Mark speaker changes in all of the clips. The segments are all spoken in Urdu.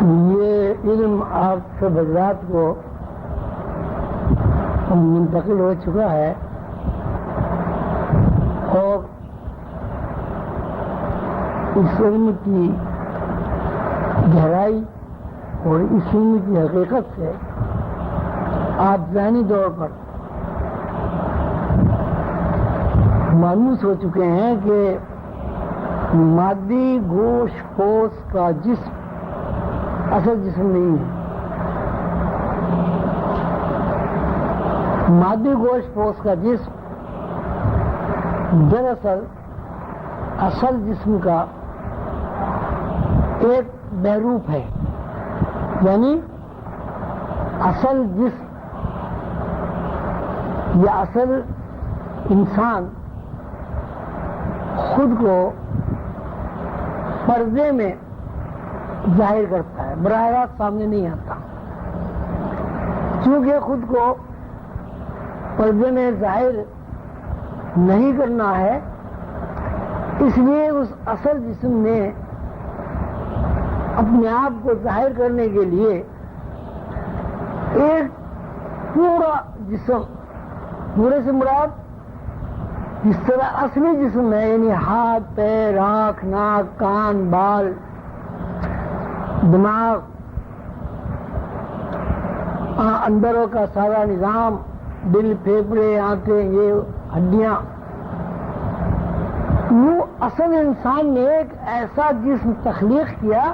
Speaker 1: یہ علم آپ سے حضرات کو منتقل ہو چکا ہے اور اس علم کی گہرائی اور اس علم کی حقیقت سے آپ ذہنی طور پر مانوس ہو چکے ہیں کہ مادی گوشت پوش کا جسم اصل جسم نہیں ہے. مادی گوشت پوش کا جسم دراصل اصل جسم کا ایک بہروپ ہے، یعنی اصل جسم یا اصل انسان خود کو پردے میں ظاہر کرتا ہے، براہ راست سامنے نہیں آتا. چونکہ خود کو پردے میں ظاہر نہیں کرنا ہے، اس لیے اس اصل جسم نے اپنے آپ کو ظاہر کرنے کے لیے ایک پورا جسم، پورے سے مراد جس طرح اصلی جسم ہے، یعنی ہاتھ پیر آنکھ ناک کان بال دماغ اندروں کا سارا نظام، دل پھیپھڑے آنکھیں یہ ہڈیاں، وہ اصل انسان نے ایک ایسا جسم تخلیق کیا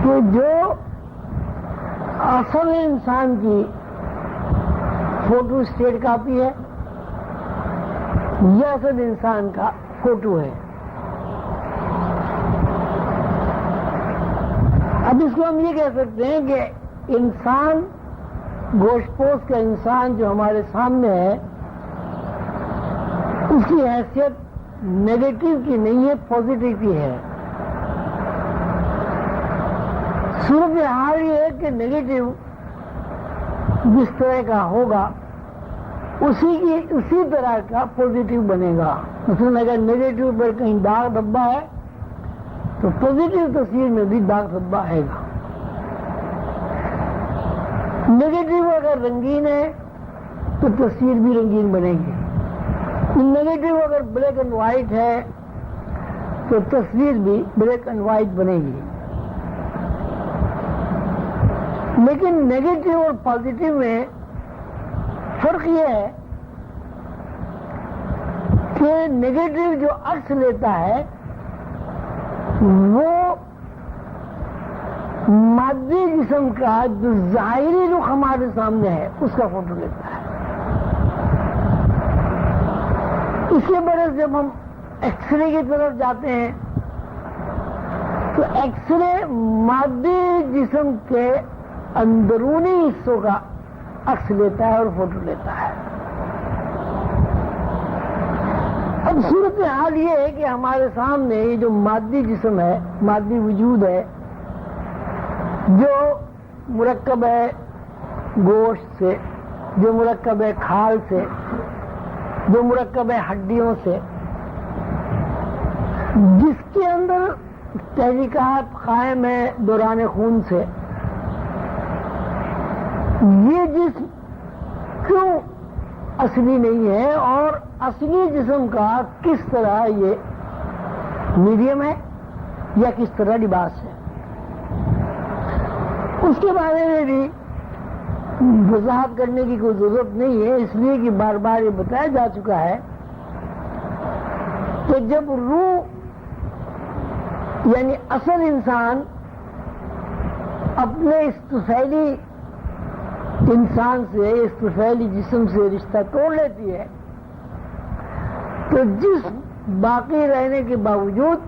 Speaker 1: کہ جو اصل انسان کی فوٹو اسٹیٹ کاپی ہے، یہ اصل انسان کا فوٹو ہے. اب اس کو ہم یہ کہہ سکتے ہیں کہ انسان گوشت پوش کا انسان جو ہمارے سامنے ہے، اس کی حیثیت نیگیٹو کی نہیں ہے، پازیٹو کی ہے. صورتحال یہ ہے کہ نیگیٹو جس طرح کا ہوگا اسی طرح کا پازیٹو بنے گا. مثلا اگر نیگیٹو پر کہیں داغ دھبا ہے تو پازیٹو تصویر میں بھی داغ دھبا آئے گا. نیگیٹو اگر رنگین ہے تو تصویر بھی رنگین بنے گی. نیگیٹو اگر بلیک اینڈ وائٹ ہے تو تصویر بھی بلیک اینڈ وائٹ بنے گی. لیکن نیگیٹو اور پازیٹو میں فرق یہ ہے کہ نیگیٹو جو عکس لیتا ہے وہ مادی جسم کا جو ظاہری رخ ہمارے سامنے ہے اس کا فوٹو لیتا ہے. اس کے برعکس جب ہم ایکس رے کی طرف جاتے ہیں تو ایکس رے مادی جسم کے اندرونی حصوں کا عکس لیتا ہے اور فوٹو لیتا ہے. اب صورتحال یہ ہے کہ ہمارے سامنے یہ جو مادی جسم ہے، مادی وجود ہے، جو مرکب ہے گوشت سے، جو مرکب ہے کھال سے، جو مرکب ہے ہڈیوں سے، جس کے اندر تحریکات قائم ہے دوران خون سے، یہ جسم کیوں اصلی نہیں ہے اور اصلی جسم کا کس طرح یہ میڈیم ہے یا کس طرح لباس ہے، اس کے بارے میں بھی وضاحت کرنے کی کوئی ضرورت نہیں ہے، اس لیے کہ بار بار یہ بتایا جا چکا ہے کہ جب روح یعنی اصل انسان اپنے اس طفیلی انسان سے، اس طفیلی جسم سے رشتہ توڑ لیتی ہے تو جسم باقی رہنے کے باوجود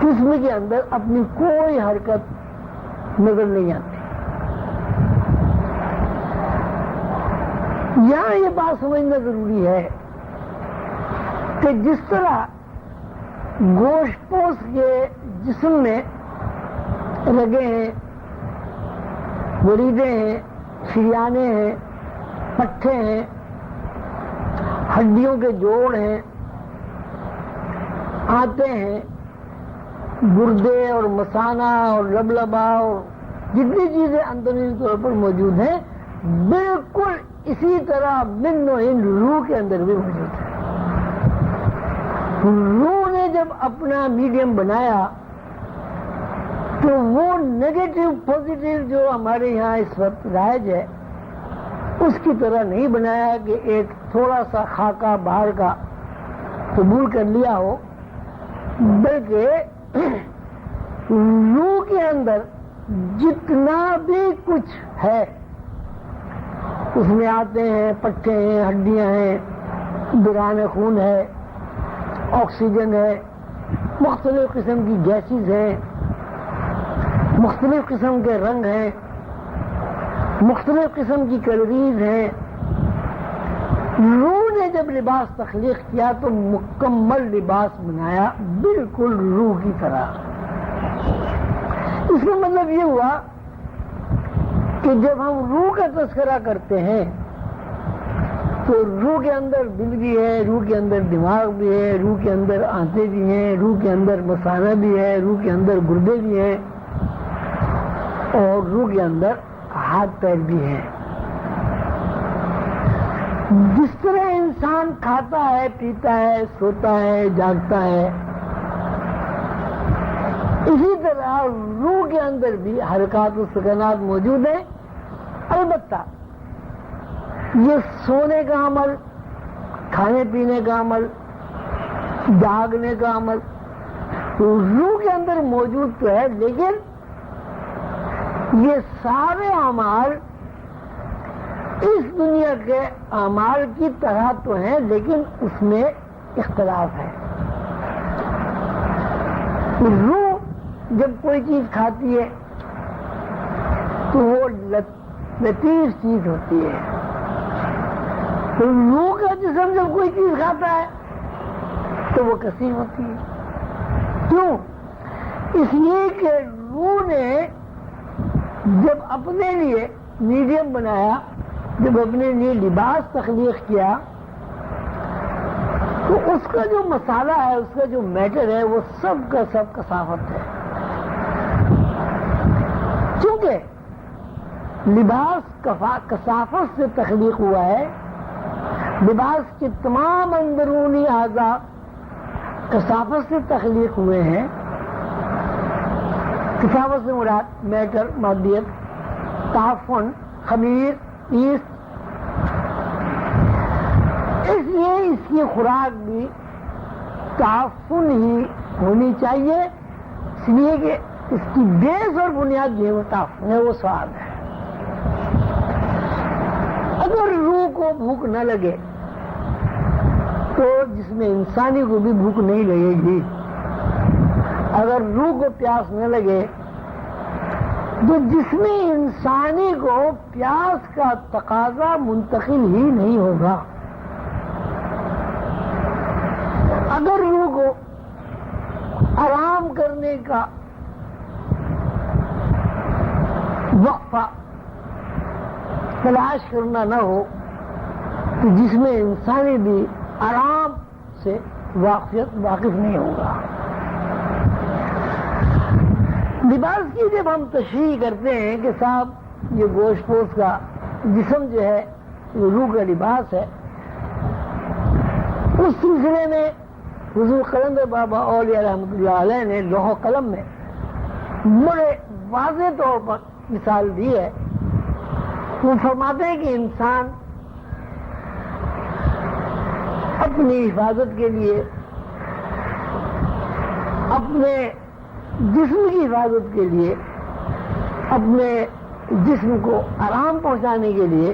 Speaker 1: جسم کے اندر اپنی کوئی حرکت نظر نہیں آتی. یہاں یہ بات سمجھنا ضروری ہے کہ جس طرح گوشت پوش کے جسم میں رگیں ہیں، وریدیں ہیں، شریانے ہیں، پٹھے ہیں، ہڈیوں کے جوڑ ہیں، آتے ہیں، گردے اور مثانہ اور لبلبا اور جتنی چیزیں اندرونی طور پر موجود ہیں بالکل اسی طرح من و ہند روح کے اندر بھی موجود ہے. روح نے جب اپنا میڈیم بنایا تو وہ نیگیٹو پازیٹیو جو ہمارے یہاں اس وقت رائج ہے اس کی طرح نہیں بنایا کہ ایک تھوڑا سا خاکہ باہر کا قبول کر لیا ہو، بلکہ روح کے اندر جتنا بھی کچھ ہے اس میں آتے ہیں، پٹھے ہیں، ہڈیاں ہیں، دوران خون ہے، آکسیجن ہے، مختلف قسم کی گیسز ہیں، مختلف قسم کے رنگ ہیں، مختلف قسم کی کیلوریز ہیں. روح نے جب لباس تخلیق کیا تو مکمل لباس بنایا بالکل روح کی طرح. اس کا مطلب یہ ہوا کہ جب ہم روح کا تذکرہ کرتے ہیں تو روح کے اندر دل بھی ہے، روح کے اندر دماغ بھی ہے، روح کے اندر آنتیں بھی ہیں، روح کے اندر مثانہ بھی ہے، روح کے اندر گردے بھی ہیں اور روح کے اندر ہاتھ پیر بھی ہیں. جس طرح انسان کھاتا ہے، پیتا ہے، سوتا ہے، جاگتا ہے، اسی طرح روح کے اندر بھی حرکات و سکنات موجود ہیں. البتہ یہ سونے کا عمل، کھانے پینے کا عمل، جاگنے کا عمل روح کے اندر موجود تو ہے، لیکن یہ سارے اعمال اس دنیا کے اعمال کی طرح تو ہیں لیکن اس میں اختلاف ہے. روح جب کوئی چیز کھاتی ہے تو وہ لطیف چیز ہوتی ہے. روح کا جسم جب کوئی چیز کھاتا ہے تو وہ کثیر ہوتی ہے. کیوں؟ اس لیے کہ روح نے جب اپنے لیے میڈیم بنایا، جب اپنے لیے لباس تخلیق کیا تو اس کا جو مسالہ ہے، اس کا جو میٹر ہے، وہ سب کا سب کثافت ہے. چونکہ لباس کثافت سے تخلیق ہوا ہے، لباس کے تمام اندرونی اعضاء کثافت سے تخلیق ہوئے ہیں. کثافت سے مراد میٹر، مادیت، تعفن، خمیر، ایست. اس لیے اس کی خوراک بھی تعفن ہی ہونی چاہیے، اس لیے کہ اس کی بیس اور بنیاد جو ہے وہ تعفن ہے، وہ سواد ہے. اگر روح کو بھوک نہ لگے تو جسم انسانی کو بھی بھوک نہیں لگے گی. اگر روح کو پیاس نہ لگے تو جسم انسانی کو پیاس کا تقاضا منتقل ہی نہیں ہوگا. اگر روح کو آرام کرنے کا وقفہ تلاش کرنا نہ ہو تو جسم انسانی بھی آرام سے واقف نہیں ہوگا. لباس کی جب ہم تشریح کرتے ہیں کہ صاحب یہ گوشت پوش کا جسم جو ہے وہ روح کا لباس ہے، اس سلسلے میں حضور قلندر بابا اولیاء رحمۃ اللہ علیہ نے لوح قلم میں بڑے واضح طور پر مثال دی ہے. وہ فرماتے ہیں کہ انسان اپنی حفاظت کے لیے، اپنے جسم کی حفاظت کے لیے، اپنے جسم کو آرام پہنچانے کے لیے،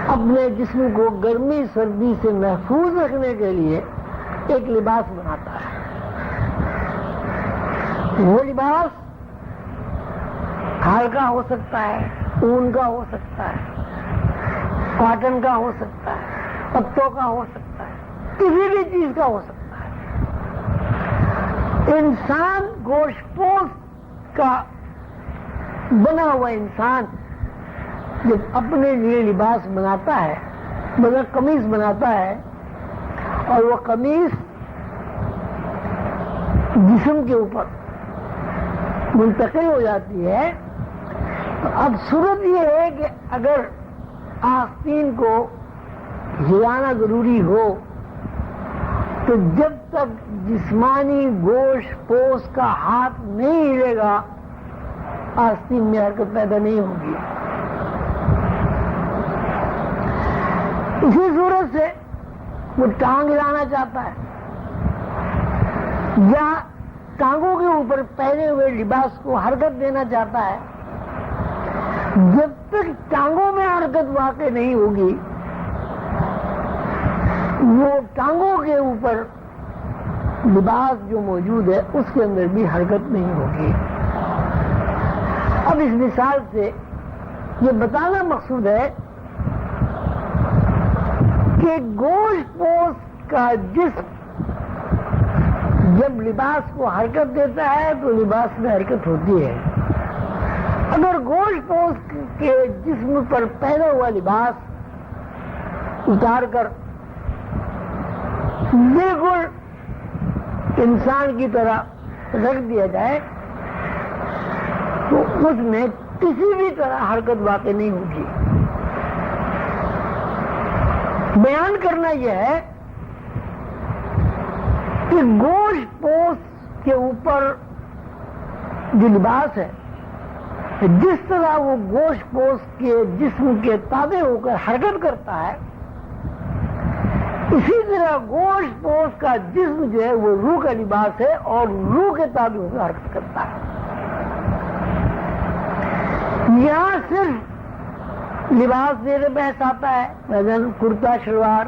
Speaker 1: اپنے جسم کو گرمی سردی سے محفوظ رکھنے کے لیے ایک لباس بناتا ہے. وہ لباس کھال کا ہو سکتا ہے، اون کا ہو سکتا ہے، کاٹن کا ہو سکتا ہے، پتوں کا ہو سکتا ہے، کسی بھی چیز کا ہو سکتا ہے. انسان گوشت پوش کا بنا ہوا انسان جب اپنے لیے لباس بناتا ہے، مطلب قمیص بناتا ہے، اور وہ قمیص جسم کے اوپر منتقل ہو جاتی ہے. تو اب صورت یہ ہے کہ اگر آستین کو ہلانا ضروری ہو تو جب تک جسمانی گوشت پوست کا ہاتھ نہیں ہلے گا آستین میں حرکت پیدا نہیں ہوگی. اسی صورت سے وہ ٹانگ ہلانا چاہتا ہے یا ٹانگوں کے اوپر پہنے ہوئے لباس کو حرکت دینا چاہتا ہے، جب تک ٹانگوں میں حرکت واقع نہیں ہوگی وہ ٹانگوں کے اوپر لباس جو موجود ہے اس کے اندر بھی حرکت نہیں ہوگی. اب اس مثال سے یہ بتانا مقصود ہے کہ گوشت پوست کا جسم جب لباس کو حرکت دیتا ہے تو لباس میں حرکت ہوتی ہے. اگر گوشت پوست کے جسم پر پہنا ہوا لباس اتار کر بالکل انسان کی طرح رکھ دیا جائے تو اس میں کسی بھی طرح حرکت واقع نہیں ہوگی. بیان کرنا یہ ہے کہ گوشت پوست کے اوپر جو لباس ہے جس طرح وہ گوشت پوست کے جسم کے تابع ہو کر حرکت کرتا ہے اسی طرح گوشت پوست کا جسم جو ہے وہ روح کا لباس ہے اور روح کے تابع ہو کر حرکت کرتا ہے. یہاں صرف لباس زیر بحث آتا ہے مثلاً کرتا شلوار،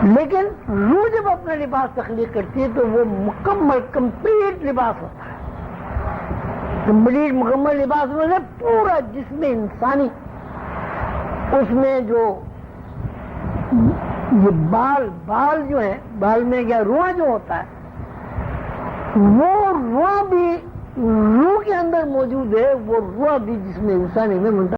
Speaker 1: لیکن روح جب اپنا لباس تخلیق کرتی ہے تو وہ مکمل کمپلیٹ لباس ہوتا ہے. کمپلیٹ مکمل لباس میں پورا جسم انسانی، اس میں جو یہ بال جو ہے، بال میں کیا روح جو ہوتا ہے وہ روح بھی روح کے اندر موجود ہے، وہ روح بھی جسم انسانی میں منتقل